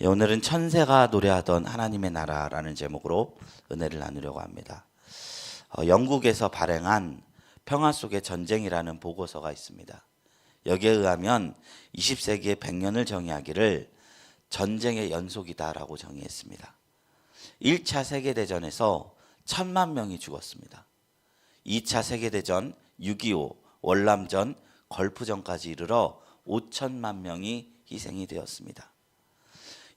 예, 오늘은 천세가 노래하던 하나님의 나라라는 제목으로 은혜를 나누려고 합니다. 영국에서 발행한 평화 속의 전쟁이라는 보고서가 있습니다. 여기에 의하면 20세기의 100년을 정의하기를 전쟁의 연속이다라고 정의했습니다. 1차 세계대전에서 1000만 명이 죽었습니다. 2차 세계대전, 6.25, 월남전, 걸프전까지 이르러 5천만 명이 희생이 되었습니다.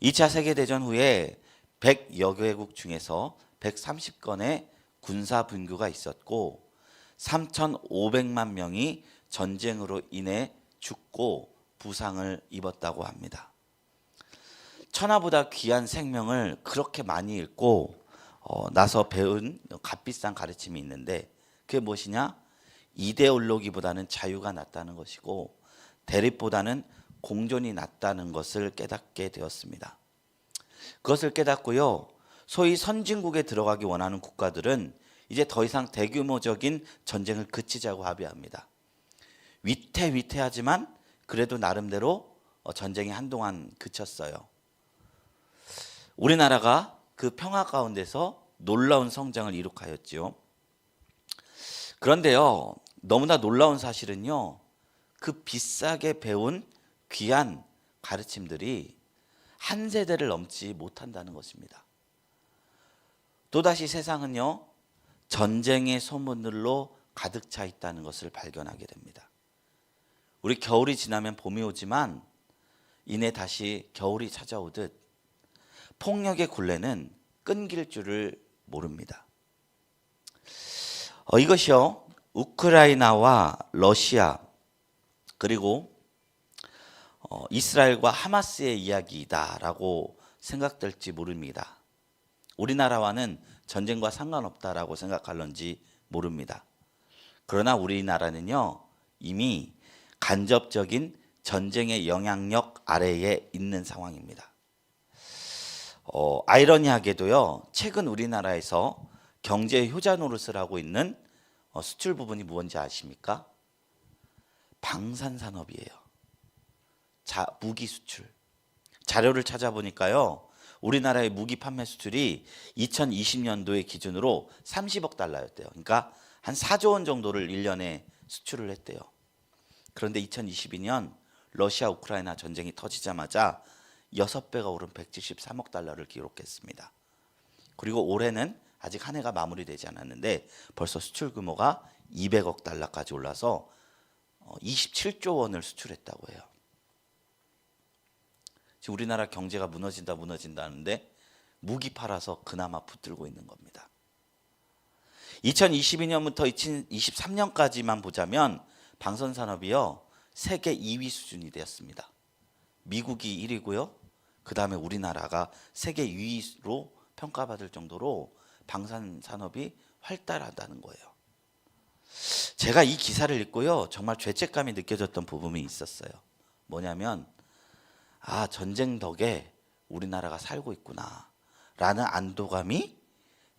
2차 세계대전 후에 100여 개국 중에서 130건의 군사 분규가 있었고 3,500만 명이 전쟁으로 인해 죽고 부상을 입었다고 합니다. 천하보다 귀한 생명을 그렇게 많이 잃고 나서 배운 값비싼 가르침이 있는데 그게 무엇이냐? 이데올로기보다는 자유가 낫다는 것이고 대립보다는 공존이 낫다는 것을 깨닫게 되었습니다. 그것을 깨닫고요. 소위 선진국에 들어가기 원하는 국가들은 이제 더 이상 대규모적인 전쟁을 그치자고 합의합니다. 위태위태하지만 그래도 나름대로 전쟁이 한동안 그쳤어요. 우리나라가 그 평화 가운데서 놀라운 성장을 이룩하였지요. 그런데요, 너무나 놀라운 사실은요, 그 비싸게 배운 귀한 가르침들이 한 세대를 넘지 못한다는 것입니다. 또다시 세상은요, 전쟁의 소문들로 가득 차 있다는 것을 발견하게 됩니다. 우리 겨울이 지나면 봄이 오지만 이내 다시 겨울이 찾아오듯 폭력의 굴레는 끊길 줄을 모릅니다. 이것이요, 우크라이나와 러시아 그리고 이스라엘과 하마스의 이야기다라고 생각될지 모릅니다. 우리나라와는 전쟁과 상관없다라고 생각할런지 모릅니다. 그러나 우리나라는요, 이미 간접적인 전쟁의 영향력 아래에 있는 상황입니다. 아이러니하게도요, 최근 우리나라에서 경제 효자 노릇을 하고 있는 수출 부분이 무엇인지 아십니까? 방산산업이에요. 무기 수출. 자료를 찾아보니까요, 우리나라의 무기 판매 수출이 2020년도의 기준으로 30억 달러였대요. 그러니까 한 4조 원 정도를 1년에 수출을 했대요. 그런데 2022년 러시아 우크라이나 전쟁이 터지자마자 6배가 오른 173억 달러를 기록했습니다. 그리고 올해는 아직 한 해가 마무리되지 않았는데 벌써 수출 규모가 200억 달러까지 올라서 27조 원을 수출했다고 해요. 지금 우리나라 경제가 무너진다 하는데 무기 팔아서 그나마 붙들고 있는 겁니다. 2022년부터 2023년까지만 보자면 방산산업이요, 세계 2위 수준이 되었습니다. 미국이 1위고요. 그 다음에 우리나라가 세계 2위로 평가받을 정도로 방산산업이 활달하다는 거예요. 제가 이 기사를 읽고요, 정말 죄책감이 느껴졌던 부분이 있었어요. 뭐냐면 전쟁 덕에 우리나라가 살고 있구나 라는 안도감이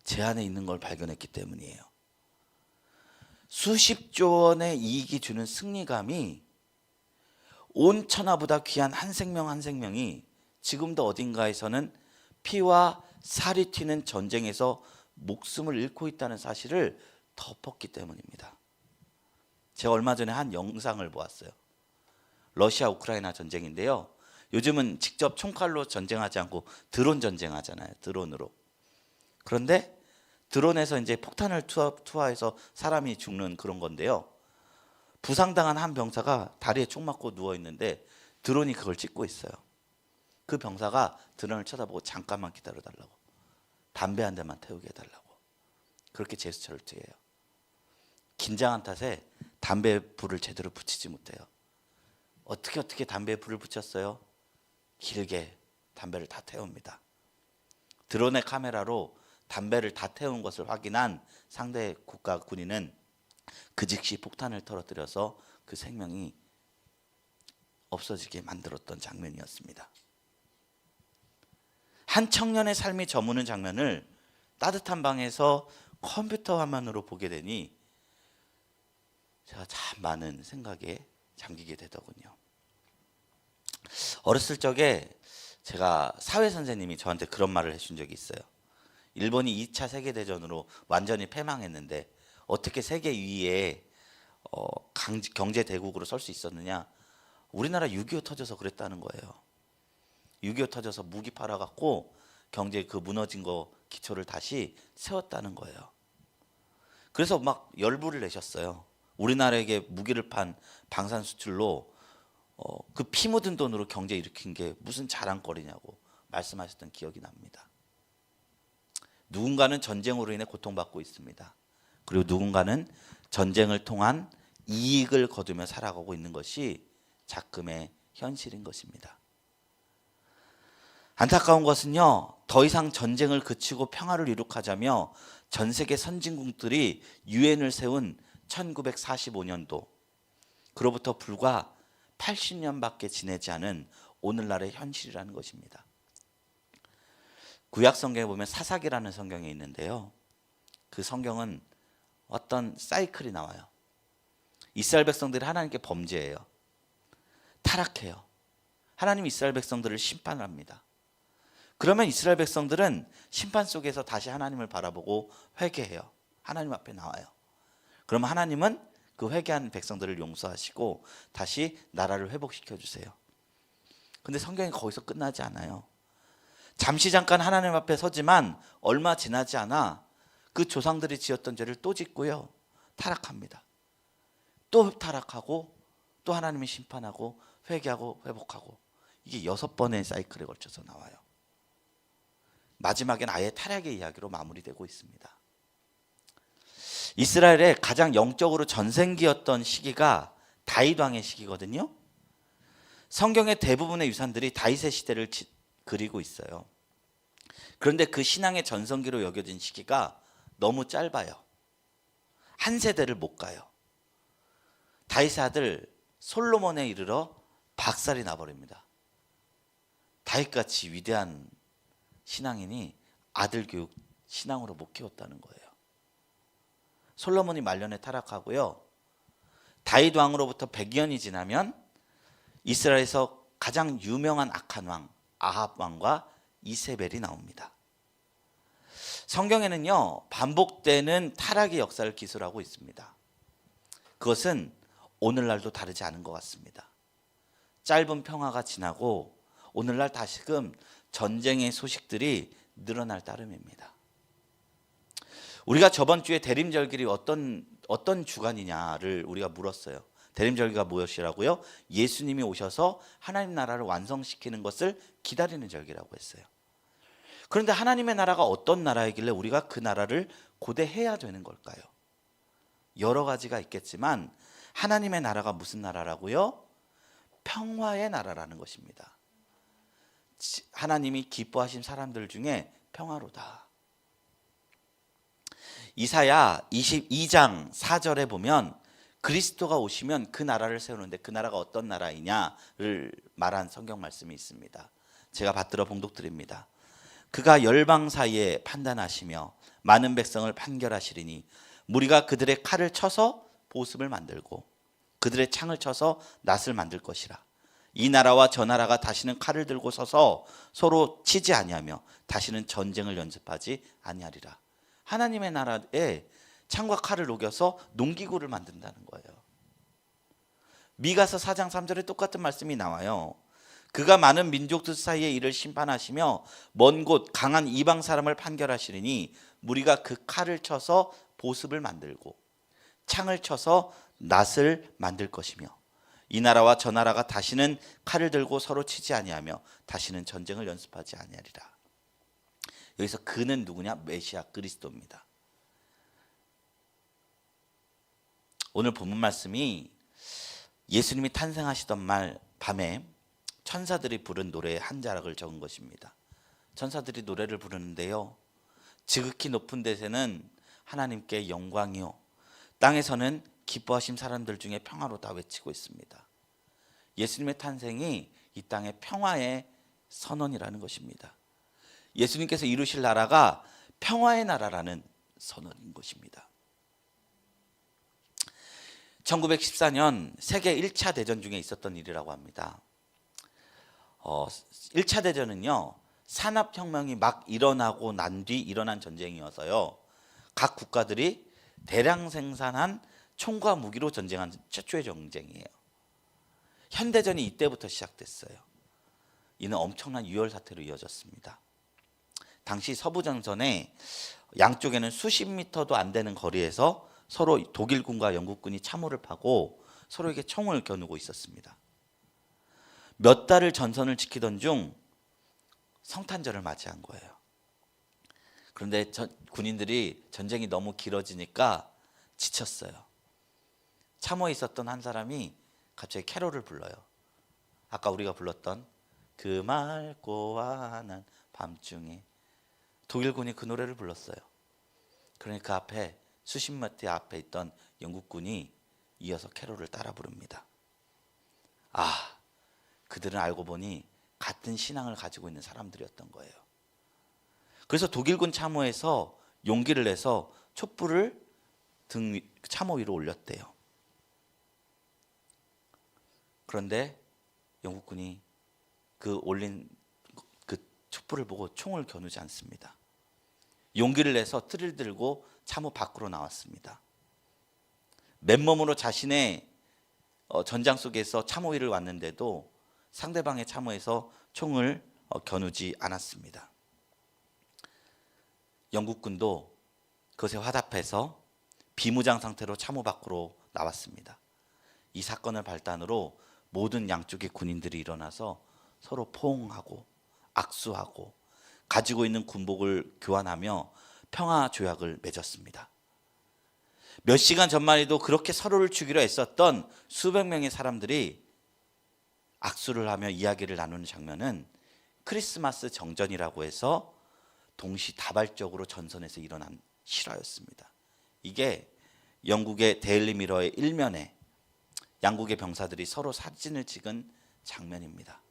제 안에 있는 걸 발견했기 때문이에요. 수십조 원의 이익이 주는 승리감이 온 천하보다 귀한 한 생명 한 생명이 지금도 어딘가에서는 피와 살이 튀는 전쟁에서 목숨을 잃고 있다는 사실을 덮었기 때문입니다. 제가 얼마 전에 한 영상을 보았어요. 러시아 우크라이나 전쟁인데요, 요즘은 직접 총칼로 전쟁하지 않고 드론 전쟁하잖아요. 드론으로. 그런데 드론에서 이제 폭탄을 투하해서 사람이 죽는 그런 건데요, 부상당한 한 병사가 다리에 총 맞고 누워 있는데 드론이 그걸 찍고 있어요. 그 병사가 드론을 쳐다보고 잠깐만 기다려달라고, 담배 한 대만 태우게 해달라고 그렇게 제스처를 취해요. 긴장한 탓에 담배에 불을 제대로 붙이지 못해요. 어떻게 담배에 불을 붙였어요? 길게 담배를 다 태웁니다. 드론의 카메라로 담배를 다 태운 것을 확인한 상대 국가 군인은 그 즉시 폭탄을 떨어뜨려서 그 생명이 없어지게 만들었던 장면이었습니다. 한 청년의 삶이 저무는 장면을 따뜻한 방에서 컴퓨터 화면으로 보게 되니 제가 참 많은 생각에 잠기게 되더군요. 어렸을 적에 제가 사회 선생님이 저한테 그런 말을 해준 적이 있어요. 일본이 2차 세계대전으로 완전히 패망했는데 어떻게 세계 위에 경제 대국으로 설 수 있었느냐? 우리나라 6.25 터져서 그랬다는 거예요. 6.25 터져서 무기 팔아갖고 경제 그 무너진 거 기초를 다시 세웠다는 거예요. 그래서 막 열불을 내셨어요. 우리나라에게 무기를 판 방산 수출로 그 피 묻은 돈으로 경제 일으킨 게 무슨 자랑거리냐고 말씀하셨던 기억이 납니다. 누군가는 전쟁으로 인해 고통받고 있습니다. 그리고 누군가는 전쟁을 통한 이익을 거두며 살아가고 있는 것이 작금의 현실인 것입니다. 안타까운 것은요, 더 이상 전쟁을 그치고 평화를 이룩하자며 전 세계 선진국들이 유엔을 세운 1945년도, 그로부터 불과 80년밖에 지내지 않은 오늘날의 현실이라는 것입니다. 구약 성경에 보면 사사기라는 성경이 있는데요, 그 성경은 어떤 사이클이 나와요. 이스라엘 백성들이 하나님께 범죄해요. 타락해요. 하나님 이스라엘 백성들을 심판을 합니다. 그러면 이스라엘 백성들은 심판 속에서 다시 하나님을 바라보고 회개해요. 하나님 앞에 나와요. 그러면 하나님은 그 회개한 백성들을 용서하시고 다시 나라를 회복시켜 주세요. 근데 성경이 거기서 끝나지 않아요. 잠시 잠깐 하나님 앞에 서지만 얼마 지나지 않아 그 조상들이 지었던 죄를 또 짓고요, 타락합니다. 또 타락하고 또 하나님이 심판하고 회개하고 회복하고, 이게 6번의 사이클에 걸쳐서 나와요. 마지막엔 아예 타락의 이야기로 마무리되고 있습니다. 이스라엘의 가장 영적으로 전생기였던 시기가 다윗 왕의 시기거든요. 성경의 대부분의 유산들이 다윗의 시대를 그리고 있어요. 그런데 그 신앙의 전성기로 여겨진 시기가 너무 짧아요. 한 세대를 못 가요. 다윗의 아들 솔로몬에 이르러 박살이 나버립니다. 다윗같이 위대한 신앙인이 아들 교육 신앙으로 못 키웠다는 거예요. 솔로몬이 말년에 타락하고요, 다윗 왕으로부터 100년이 지나면 이스라엘에서 가장 유명한 악한 왕 아합 왕과 이세벨이 나옵니다. 성경에는요, 반복되는 타락의 역사를 기술하고 있습니다. 그것은 오늘날도 다르지 않은 것 같습니다. 짧은 평화가 지나고 오늘날 다시금 전쟁의 소식들이 늘어날 따름입니다. 우리가 저번 주에 대림절기이 어떤 주간이냐를 우리가 물었어요. 대림절기가 무엇이라고요? 예수님이 오셔서 하나님 나라를 완성시키는 것을 기다리는 절기라고 했어요. 그런데 하나님의 나라가 어떤 나라이길래 우리가 그 나라를 고대해야 되는 걸까요? 여러 가지가 있겠지만 하나님의 나라가 무슨 나라라고요? 평화의 나라라는 것입니다. 하나님이 기뻐하신 사람들 중에 평화로다. 이사야 22장 4절에 보면 그리스도가 오시면 그 나라를 세우는데 그 나라가 어떤 나라이냐를 말한 성경 말씀이 있습니다. 제가 받들어 봉독드립니다. 그가 열방 사이에 판단하시며 많은 백성을 판결하시리니 무리가 그들의 칼을 쳐서 보습을 만들고 그들의 창을 쳐서 낫을 만들 것이라. 이 나라와 저 나라가 다시는 칼을 들고 서서 서로 치지 아니하며 다시는 전쟁을 연습하지 아니하리라. 하나님의 나라에 창과 칼을 녹여서 농기구를 만든다는 거예요. 미가서 4장 3절에 똑같은 말씀이 나와요. 그가 많은 민족들 사이에 이를 심판하시며 먼 곳 강한 이방 사람을 판결하시리니 무리가 그 칼을 쳐서 보습을 만들고 창을 쳐서 낫을 만들 것이며 이 나라와 저 나라가 다시는 칼을 들고 서로 치지 아니하며 다시는 전쟁을 연습하지 아니하리라. 여기서 그는 누구냐? 메시아 그리스도입니다. 오늘 본문 말씀이 예수님이 탄생하시던 밤에 천사들이 부른 노래의 한 자락을 적은 것입니다. 천사들이 노래를 부르는데요, 지극히 높은 데서는 하나님께 영광이요 땅에서는 기뻐하신 사람들 중에 평화로다 외치고 있습니다. 예수님의 탄생이 이 땅의 평화의 선언이라는 것입니다. 예수님께서 이루실 나라가 평화의 나라라는 선언인 것입니다. 1914년 세계 1차 대전 중에 있었던 일이라고 합니다. 1차 대전은요. 산업혁명이 막 일어나고 난 뒤 일어난 전쟁이어서요. 각 국가들이 대량 생산한 총과 무기로 전쟁한 최초의 전쟁이에요. 현대전이 이때부터 시작됐어요. 이는 엄청난 유혈 사태로 이어졌습니다. 당시 서부전선에 양쪽에는 수십 미터도 안 되는 거리에서 서로 독일군과 영국군이 참호를 파고 서로에게 총을 겨누고 있었습니다. 몇 달을 전선을 지키던 중 성탄절을 맞이한 거예요. 그런데 군인들이 전쟁이 너무 길어지니까 지쳤어요. 참호에 있었던 한 사람이 갑자기 캐롤을 불러요. 아까 우리가 불렀던 그 맑고 환한 밤중에 독일군이 그 노래를 불렀어요. 그러니까 그 앞에 수십 미터 앞에 있던 영국군이 이어서 캐롤을 따라 부릅니다. 그들은 알고 보니 같은 신앙을 가지고 있는 사람들이었던 거예요. 그래서 독일군 참호에서 용기를 내서 촛불을 참호 위로 올렸대요. 그런데 영국군이 그 올린 그 촛불을 보고 총을 겨누지 않습니다. 용기를 내서 틀을 들고 참호 밖으로 나왔습니다. 맨몸으로 자신의 전장 속에서 참호 위를 왔는데도 상대방의 참호에서 총을 겨누지 않았습니다. 영국군도 그것에 화답해서 비무장 상태로 참호 밖으로 나왔습니다. 이 사건을 발단으로 모든 양쪽의 군인들이 일어나서 서로 포옹하고 악수하고 가지고 있는 군복을 교환하며 평화 조약을 맺었습니다. 몇 시간 전만 해도 그렇게 서로를 죽이려 애썼던 수백 명의 사람들이 악수를 하며 이야기를 나누는 장면은 크리스마스 정전이라고 해서 동시다발적으로 전선에서 일어난 실화였습니다. 이게 영국의 데일리 미러의 일면에 양국의 병사들이 서로 사진을 찍은 장면입니다.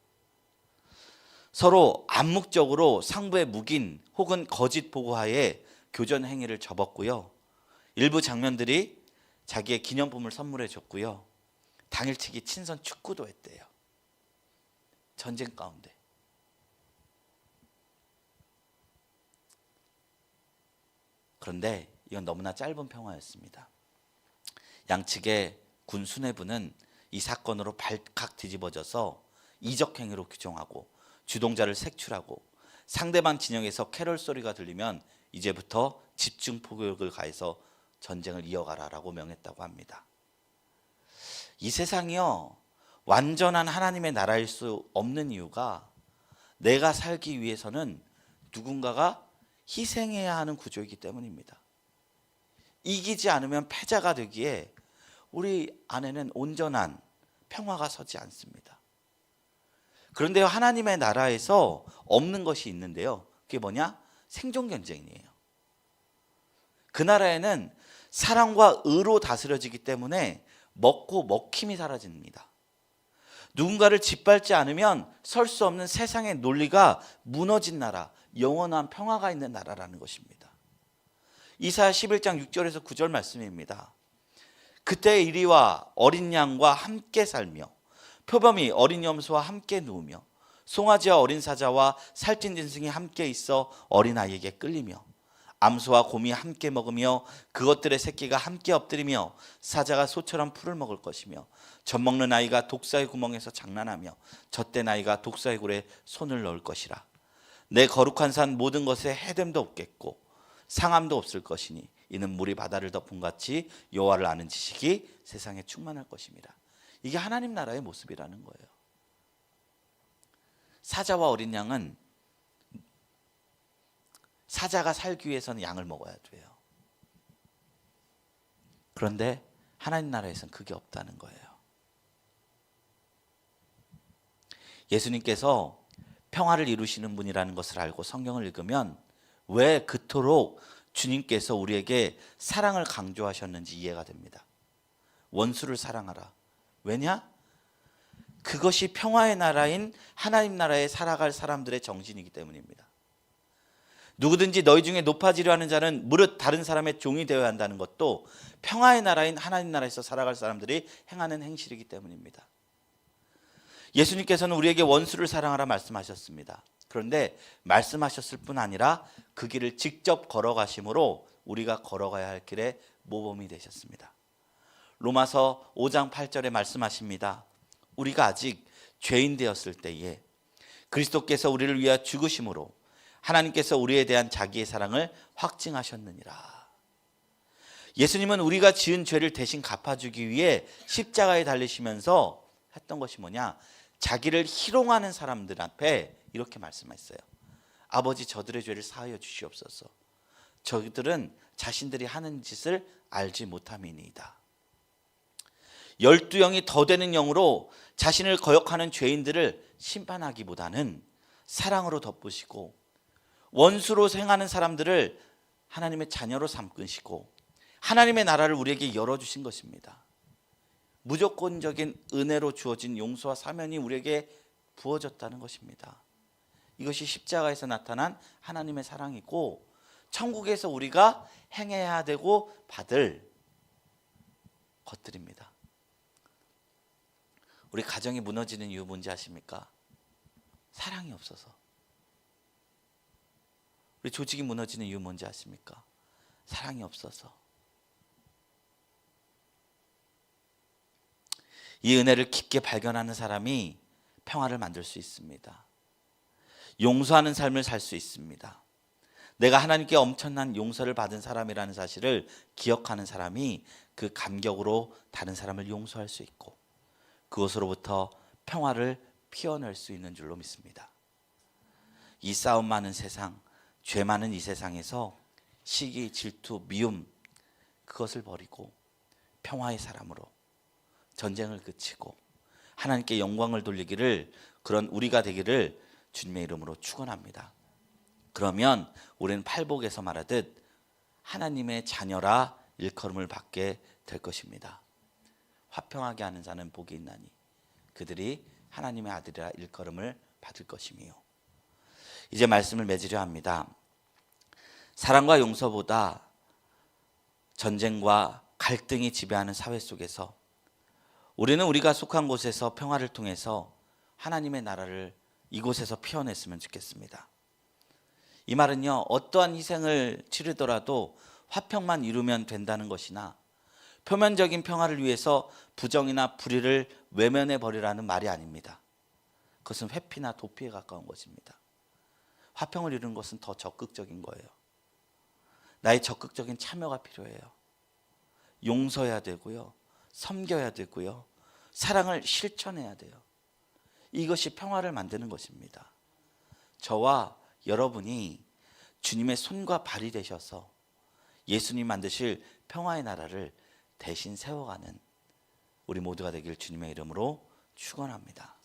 서로 암묵적으로 상부의 묵인 혹은 거짓 보고하에 교전 행위를 접었고요. 일부 장면들이 자기의 기념품을 선물해 줬고요. 당일치기 친선 축구도 했대요. 전쟁 가운데. 그런데 이건 너무나 짧은 평화였습니다. 양측의 군 수뇌부는 이 사건으로 발칵 뒤집어져서 이적 행위로 규정하고 주동자를 색출하고 상대방 진영에서 캐럴 소리가 들리면 이제부터 집중 포격을 가해서 전쟁을 이어가라라고 명했다고 합니다. 이 세상이요, 완전한 하나님의 나라일 수 없는 이유가 내가 살기 위해서는 누군가가 희생해야 하는 구조이기 때문입니다. 이기지 않으면 패자가 되기에 우리 안에는 온전한 평화가 서지 않습니다. 그런데 하나님의 나라에서 없는 것이 있는데요. 그게 뭐냐? 생존 경쟁이에요. 그 나라에는 사랑과 의로 다스려지기 때문에 먹고 먹힘이 사라집니다. 누군가를 짓밟지 않으면 설 수 없는 세상의 논리가 무너진 나라, 영원한 평화가 있는 나라라는 것입니다. 이사야 11장 6절에서 9절 말씀입니다. 그때 이리와 어린 양과 함께 살며 표범이 어린 염소와 함께 누우며 송아지와 어린 사자와 살찐 짐승이 함께 있어 어린아이에게 끌리며 암소와 곰이 함께 먹으며 그것들의 새끼가 함께 엎드리며 사자가 소처럼 풀을 먹을 것이며 젖먹는 아이가 독사의 구멍에서 장난하며 젖된 아이가 독사의 굴에 손을 넣을 것이라. 내 거룩한 산 모든 것에 해됨도 없겠고 상함도 없을 것이니 이는 물이 바다를 덮은 같이 여호와를 아는 지식이 세상에 충만할 것입니다. 이게 하나님 나라의 모습이라는 거예요. 사자와 어린 양은 사자가 살기 위해서는 양을 먹어야 돼요. 그런데 하나님 나라에서는 그게 없다는 거예요. 예수님께서 평화를 이루시는 분이라는 것을 알고 성경을 읽으면 왜 그토록 주님께서 우리에게 사랑을 강조하셨는지 이해가 됩니다. 원수를 사랑하라. 왜냐? 그것이 평화의 나라인 하나님 나라에 살아갈 사람들의 정신이기 때문입니다. 누구든지 너희 중에 높아지려 하는 자는 무릇 다른 사람의 종이 되어야 한다는 것도 평화의 나라인 하나님 나라에서 살아갈 사람들이 행하는 행실이기 때문입니다. 예수님께서는 우리에게 원수를 사랑하라 말씀하셨습니다. 그런데 말씀하셨을 뿐 아니라 그 길을 직접 걸어가심으로 우리가 걸어가야 할 길에 모범이 되셨습니다. 로마서 5장 8절에 말씀하십니다. 우리가 아직 죄인 되었을 때에 그리스도께서 우리를 위하여 죽으심으로 하나님께서 우리에 대한 자기의 사랑을 확증하셨느니라. 예수님은 우리가 지은 죄를 대신 갚아주기 위해 십자가에 달리시면서 했던 것이 뭐냐? 자기를 희롱하는 사람들 앞에 이렇게 말씀했어요. 아버지, 저들의 죄를 사하여 주시옵소서. 저들은 자신들이 하는 짓을 알지 못함이니이다. 12영이 더 되는 영으로 자신을 거역하는 죄인들을 심판하기보다는 사랑으로 덮으시고 원수로 행하는 사람들을 하나님의 자녀로 삼으시고 하나님의 나라를 우리에게 열어주신 것입니다. 무조건적인 은혜로 주어진 용서와 사면이 우리에게 부어졌다는 것입니다. 이것이 십자가에서 나타난 하나님의 사랑이고 천국에서 우리가 행해야 되고 받을 것들입니다. 우리 가정이 무너지는 이유 뭔지 아십니까? 사랑이 없어서. 우리 조직이 무너지는 이유 뭔지 아십니까? 사랑이 없어서. 이 은혜를 깊게 발견하는 사람이 평화를 만들 수 있습니다. 용서하는 삶을 살 수 있습니다. 내가 하나님께 엄청난 용서를 받은 사람이라는 사실을 기억하는 사람이 그 감격으로 다른 사람을 용서할 수 있고 그것으로부터 평화를 피워낼 수 있는 줄로 믿습니다. 이 싸움 많은 세상, 죄 많은 이 세상에서 시기, 질투, 미움 그것을 버리고 평화의 사람으로 전쟁을 그치고 하나님께 영광을 돌리기를 그런 우리가 되기를 주님의 이름으로 축원합니다. 그러면 우리는 팔복에서 말하듯 하나님의 자녀라 일컬음을 받게 될 것입니다. 화평하게 하는 자는 복이 있나니 그들이 하나님의 아들이라 일컬음을 받을 것이며. 이제 말씀을 맺으려 합니다. 사랑과 용서보다 전쟁과 갈등이 지배하는 사회 속에서 우리는 우리가 속한 곳에서 평화를 통해서 하나님의 나라를 이곳에서 피워냈으면 좋겠습니다. 이 말은요, 어떠한 희생을 치르더라도 화평만 이루면 된다는 것이나 표면적인 평화를 위해서 부정이나 불의를 외면해 버리라는 말이 아닙니다. 그것은 회피나 도피에 가까운 것입니다. 화평을 이루는 것은 더 적극적인 거예요. 나의 적극적인 참여가 필요해요. 용서해야 되고요, 섬겨야 되고요, 사랑을 실천해야 돼요. 이것이 평화를 만드는 것입니다. 저와 여러분이 주님의 손과 발이 되셔서 예수님 만드실 평화의 나라를 대신 세워가는 우리 모두가 되길 주님의 이름으로 축원합니다.